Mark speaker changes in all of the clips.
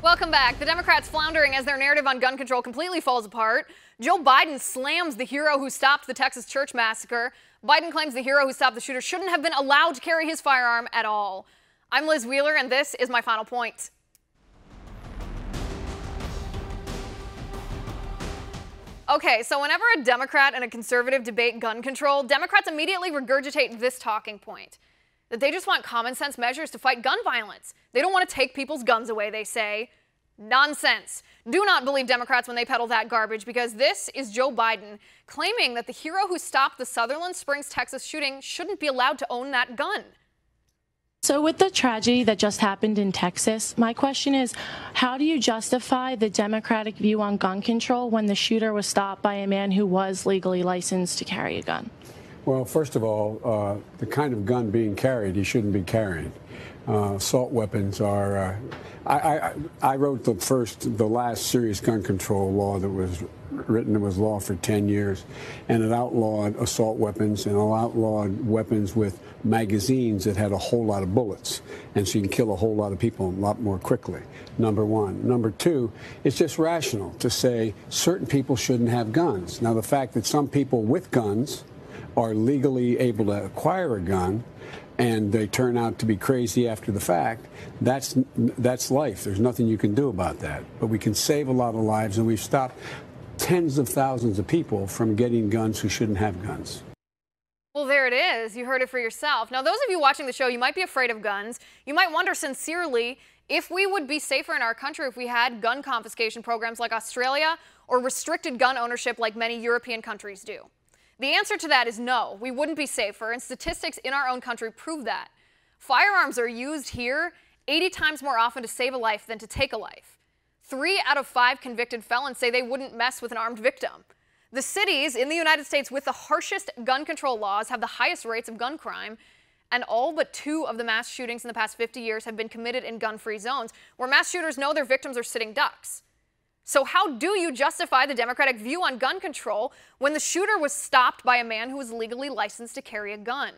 Speaker 1: Welcome back. The Democrats floundering as their narrative on gun control completely falls apart. Joe Biden slams the hero who stopped the Texas church massacre. Biden claims the hero who stopped the shooter shouldn't have been allowed to carry his firearm at all. I'm Liz Wheeler, and this is my final point. Okay, so whenever a Democrat and a conservative debate gun control, Democrats immediately regurgitate this talking point, that they just want common sense measures to fight gun violence. They don't want to take people's guns away, they say. Nonsense. Do not believe Democrats when they peddle that garbage, because this is Joe Biden claiming that the hero who stopped the Sutherland Springs, Texas shooting shouldn't be allowed to own that gun.
Speaker 2: So with the tragedy that just happened in Texas, my question is, how do you justify the Democratic view on gun control when the shooter was stopped by a man who was legally licensed to carry a gun?
Speaker 3: Well, first of all, the kind of gun being carried, he shouldn't be carrying. Assault weapons are. I wrote the last serious gun control law that was written. It was law for 10 years, and it outlawed assault weapons and it outlawed weapons with magazines that had a whole lot of bullets, and so you can kill a whole lot of people a lot more quickly. Number one. Number two, it's just rational to say certain people shouldn't have guns. Now, the fact that some people with guns are legally able to acquire a gun and they turn out to be crazy after the fact, that's life. There's nothing you can do about that. But we can save a lot of lives, and we've stopped tens of thousands of people from getting guns who shouldn't have guns.
Speaker 1: Well, there it is. You heard it for yourself. Now, those of you watching the show, you might be afraid of guns. You might wonder sincerely if we would be safer in our country if we had gun confiscation programs like Australia or restricted gun ownership like many European countries do. The answer to that is no, we wouldn't be safer, and statistics in our own country prove that. Firearms are used here 80 times more often to save a life than to take a life. 3 out of 5 convicted felons say they wouldn't mess with an armed victim. The cities in the United States with the harshest gun control laws have the highest rates of gun crime, and all but 2 of the mass shootings in the past 50 years have been committed in gun-free zones, where mass shooters know their victims are sitting ducks. So how do you justify the Democratic view on gun control when the shooter was stopped by a man who was legally licensed to carry a gun?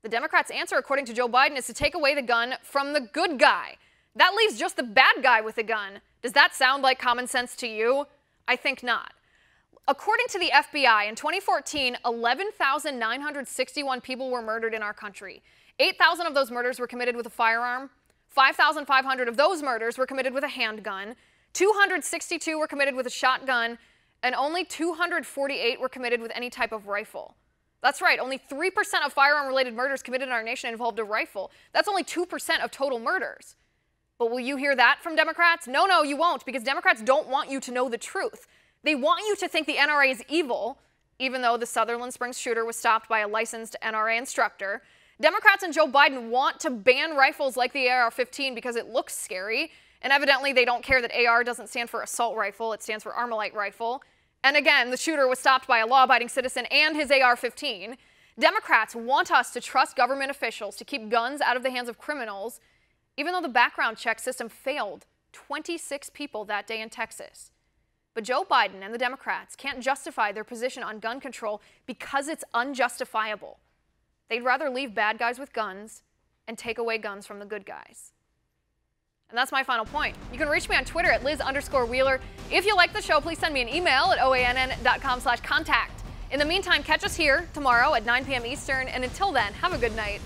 Speaker 1: The Democrats' answer, according to Joe Biden, is to take away the gun from the good guy. That leaves just the bad guy with a gun. Does that sound like common sense to you? I think not. According to the FBI, in 2014, 11,961 people were murdered in our country. 8,000 of those murders were committed with a firearm. 5,500 of those murders were committed with a handgun. 262 were committed with a shotgun, and only 248 were committed with any type of rifle. That's right, only 3% of firearm-related murders committed in our nation involved a rifle. That's only 2% of total murders. But will you hear that from Democrats? No, you won't, because Democrats don't want you to know the truth. They want you to think the NRA is evil, even though the Sutherland Springs shooter was stopped by a licensed NRA instructor. Democrats and Joe Biden want to ban rifles like the AR-15 because it looks scary. And evidently, they don't care that AR doesn't stand for assault rifle, it stands for Armalite rifle. And again, the shooter was stopped by a law-abiding citizen and his AR-15. Democrats want us to trust government officials to keep guns out of the hands of criminals, even though the background check system failed 26 people that day in Texas. But Joe Biden and the Democrats can't justify their position on gun control because it's unjustifiable. They'd rather leave bad guys with guns and take away guns from the good guys. And that's my final point. You can reach me on Twitter at Liz_Wheeler. If you like the show, please send me an email at oann.com/contact. In the meantime, catch us here tomorrow at 9 p.m. Eastern. And until then, have a good night.